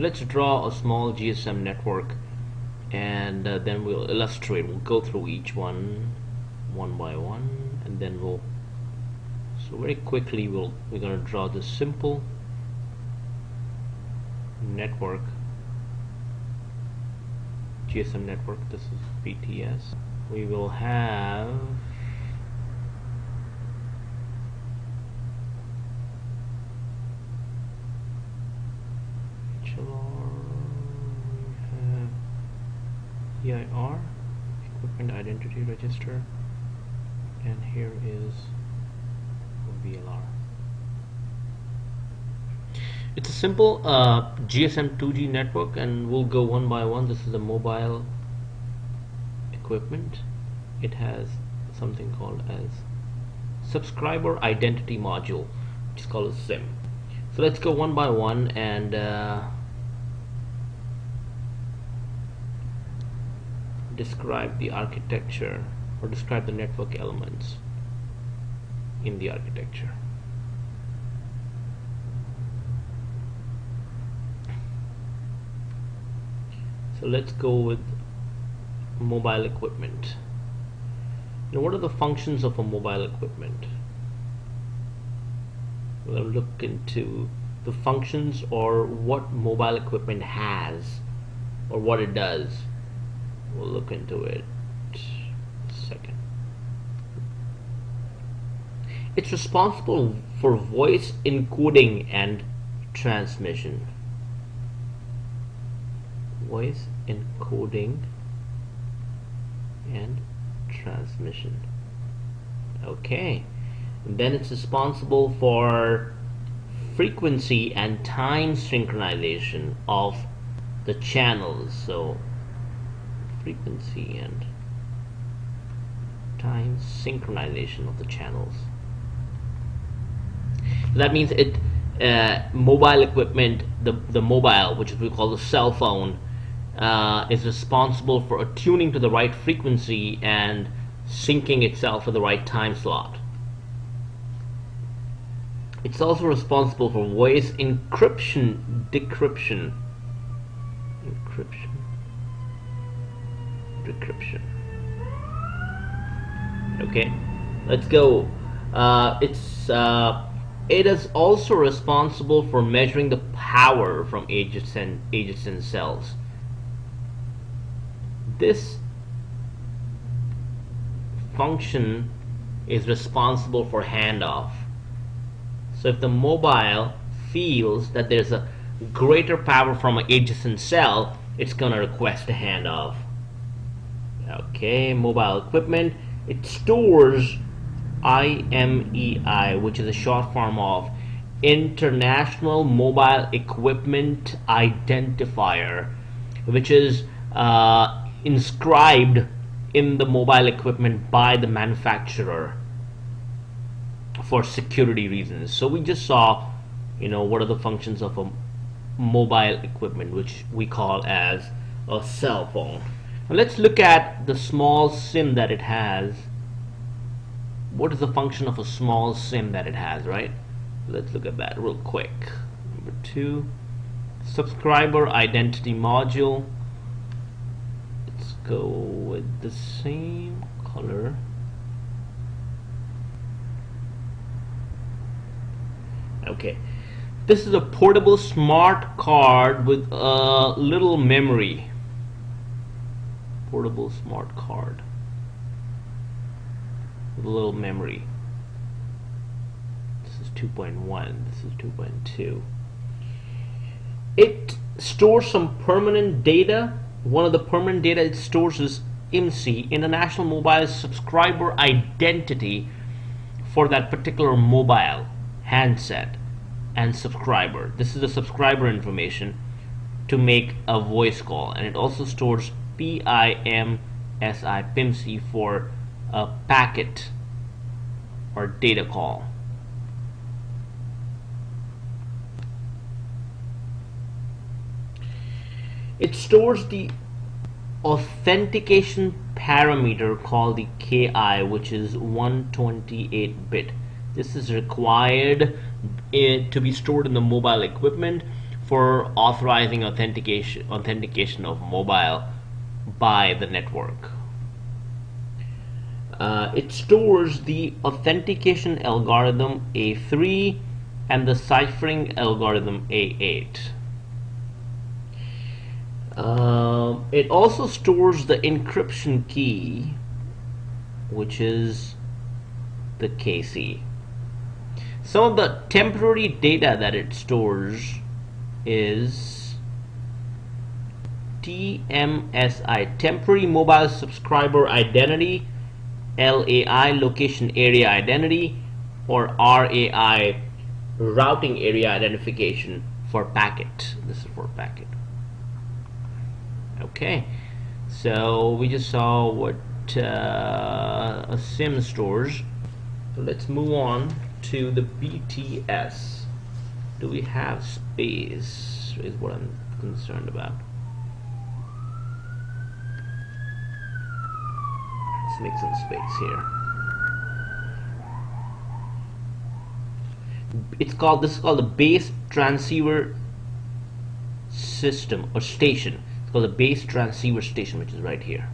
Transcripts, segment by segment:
Let's draw a small GSM network, and then we'll illustrate. We'll go through each one by one, and then so very quickly we're going to draw this simple network, GSM network. This is BTS. We will have EIR, equipment identity register, and here is VLR. It's a simple GSM 2G network, and we'll go one by one. This is a mobile equipment. It has something called as subscriber identity module, which is called a SIM. So let's go one by one and describe the architecture, or describe the network elements in the architecture. So let's go with mobile equipment. Now, what are the functions of a mobile equipment? We'll look into the functions, or what mobile equipment has, or what it does. We'll look into it in a second. It's responsible for voice encoding and transmission. Voice encoding and transmission. Okay. And then it's responsible for frequency and time synchronization of the channels. So frequency and time synchronization of the channels. That means it mobile equipment, the mobile, which we call the cell phone, is responsible for attuning to the right frequency and syncing itself for the right time slot. It's also responsible for voice encryption, decryption, decryption. Okay, let's go. It is also responsible for measuring the power from adjacent cells. This function is responsible for handoff. So if the mobile feels that there's a greater power from an adjacent cell, it's going to request a handoff. Okay, mobile equipment. It stores IMEI, which is a short form of International Mobile Equipment Identifier, which is inscribed in the mobile equipment by the manufacturer for security reasons. So we just saw, what are the functions of a mobile equipment, which we call as a cell phone. Now let's look at the small SIM that it has. What is the function of a small SIM that it has, right? Let's look at that real quick. Number 2, subscriber identity module. Let's go with the same color. Okay, this is a portable smart card with a little memory. Portable smart card with a little memory. This is 2.1. This is 2.2. It stores some permanent data. One of the permanent data it stores is IMSI, International Mobile Subscriber Identity, for that particular mobile handset and subscriber. This is the subscriber information to make a voice call, and it also stores PIMSI for a packet or data call. It stores the authentication parameter called the KI, which is 128-bit. This is required to be stored in the mobile equipment for authorizing authentication of mobile by the network. It stores the authentication algorithm A3 and the ciphering algorithm A8. It also stores the encryption key, which is the KC. Some of the temporary data that it stores is TMSI, temporary mobile subscriber identity, LAI, location area identity, or RAI, routing area identification for packet. This is for packet. Okay, so we just saw what a SIM stores. So let's move on to the BTS. Do we have space is what I'm concerned about. Let's make some space here. This is called the base transceiver system or station. It's called the base transceiver station, which is right here.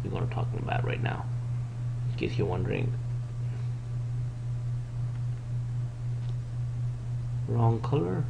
We're going to talk about right now, in case you're wondering. Wrong color.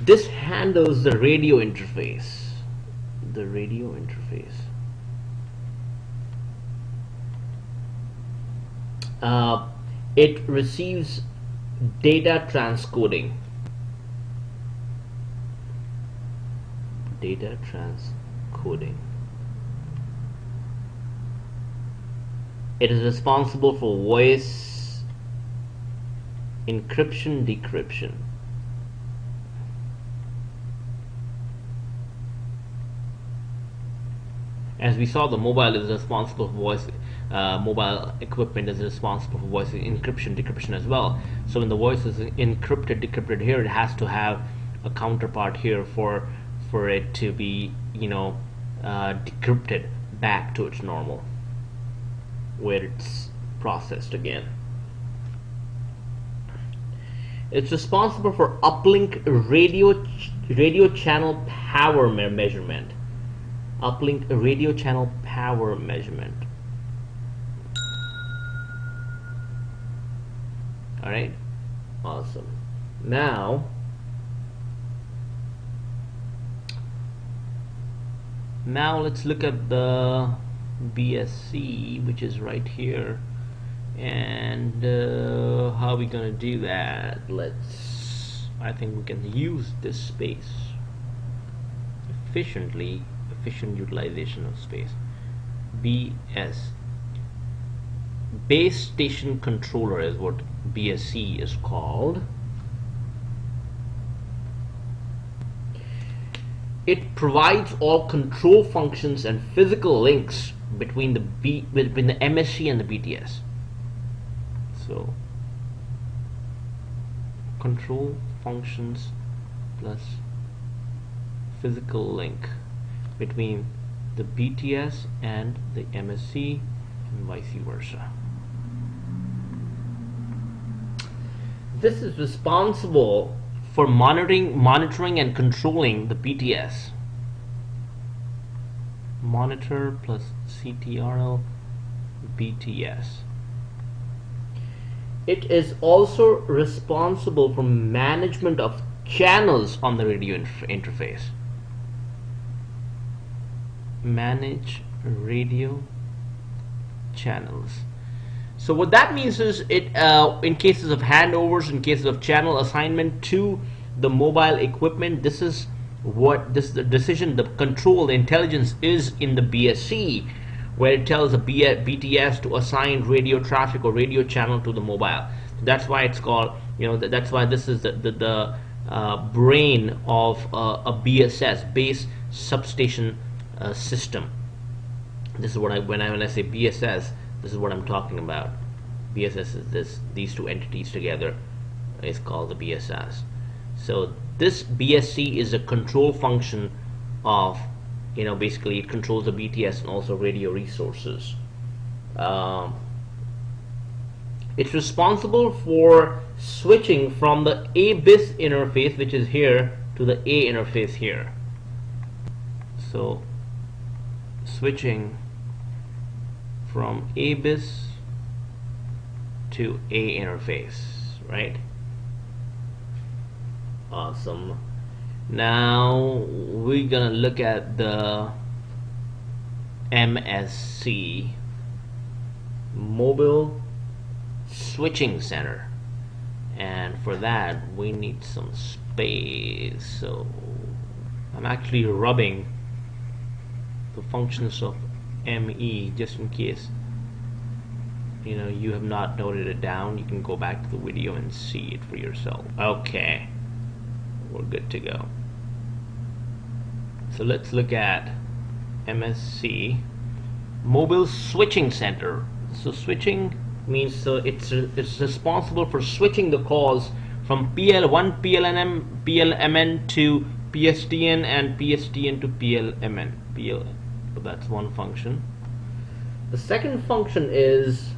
This handles the radio interface. The radio interface. It receives data transcoding. Data transcoding. It is responsible for voice encryption, decryption. As we saw, the mobile is responsible for voice. Mobile equipment is responsible for voice encryption, decryption as well. So when the voice is encrypted, decrypted here, it has to have a counterpart here for it to be, decrypted back to its normal, where it's processed again. It's responsible for uplink radio channel power measurement. Uplink radio channel power measurement. All right, awesome. Now let's look at the BSC, which is right here, and how are we gonna do that? I think we can use this space efficiently. Efficient utilization of space. BS, base station controller, is what BSC is called. It provides all control functions and physical links between the MSC and the BTS. So control functions plus physical link between the BTS and the MSC and vice versa. This is responsible for monitoring and controlling the BTS. Monitor plus CTRL BTS. It is also responsible for management of channels on the radio interface. Manage radio channels. So what that means is it in cases of handovers, in cases of channel assignment to the mobile equipment, this is the decision, the control, the intelligence is in the BSC, where it tells the BTS to assign radio traffic or radio channel to the mobile. That's why it's called, that's why this is the brain of a BSS, base substation system. This is what when I say BSS, this is what I'm talking about. BSS is these two entities together is called the BSS. So this BSC is a control function of, basically it controls the BTS and also radio resources. It's responsible for switching from the A bis interface, which is here, to the A interface here. So switching from A bis to A interface, right? Awesome. Now we're gonna look at the MSC, Mobile Switching Center, and for that we need some space. So I'm actually rubbing the functions of ME just in case you have not noted it down. You can go back to the video and see it for yourself. Okay, we're good to go. So let's look at MSC, Mobile Switching Center. So switching means it's responsible for switching the calls from one PLMN to PSTN and PSTN to PLMN. So that's one function. The second function is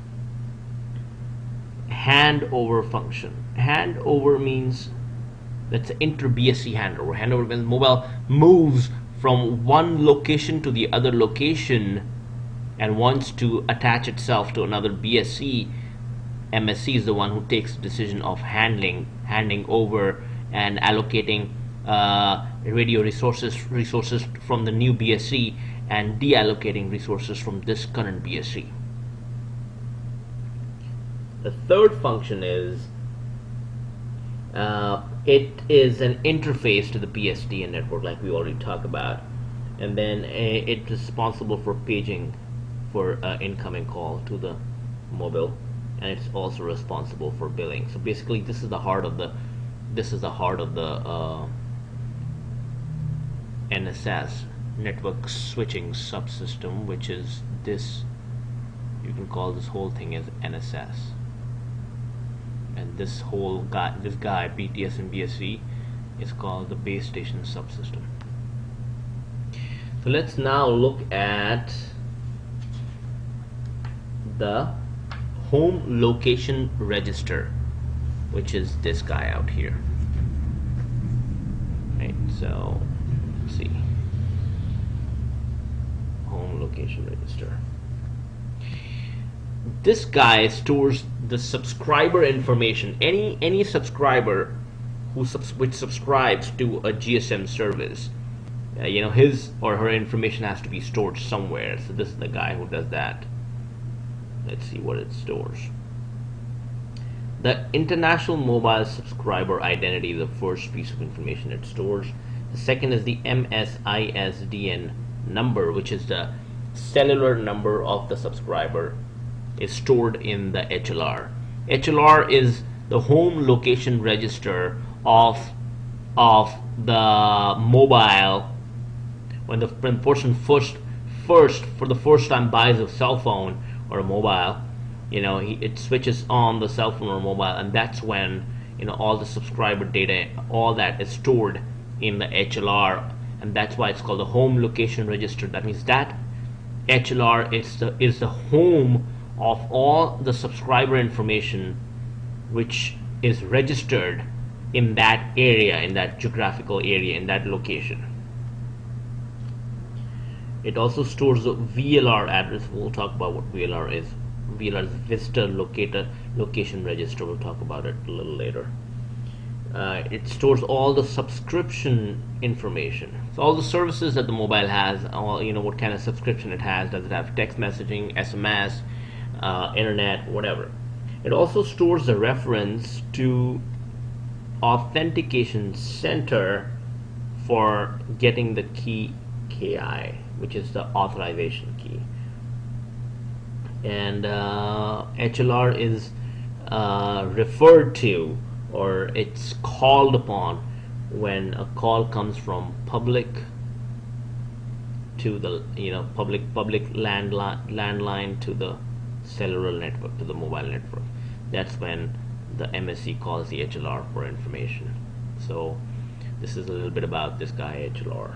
handover function. Handover means that's an inter-BSC handover. Handover means mobile moves from one location to the other location and wants to attach itself to another BSC. MSC is the one who takes the decision of handing over and allocating radio resources from the new BSC and deallocating resources from this current BSC. The third function is it is an interface to the PSTN network, like we already talked about, and then it's responsible for paging for incoming call to the mobile, and it's also responsible for billing. So basically, this is the heart of the NSS, network switching subsystem, which is this. You can call this whole thing as NSS. And this guy BTS and BSC is called the base station subsystem. So let's now look at the home location register, which is this guy out here. Right, so let's see. Home location register. This guy stores the subscriber information. Any subscriber which subscribes to a GSM service, his or her information has to be stored somewhere. So this is the guy who does that. Let's see what it stores. The international mobile subscriber identity is the first piece of information it stores. The second is the MSISDN number, which is the cellular number of the subscriber, is stored in the HLR. HLR is the home location register of the mobile. When the person for the first time buys a cell phone or a mobile, it switches on the cell phone or mobile, and that's when all the subscriber data, all that is stored in the HLR, and that's why it's called the home location register. That means that HLR is the home of all the subscriber information which is registered in that area, in that geographical area, in that location. It also stores the VLR address. We'll talk about what VLR is. VLR is Visitor Location Register. We'll talk about it a little later. It stores all the subscription information. So all the services that the mobile has, what kind of subscription it has. Does it have text messaging, SMS, internet, whatever. It also stores the reference to authentication center for getting the key KI, which is the authorization key. And HLR is referred to, or it's called upon when a call comes from public to the public landline to the cellular network, to the mobile network. That's when the MSC calls the HLR for information. So this is a little bit about this guy HLR.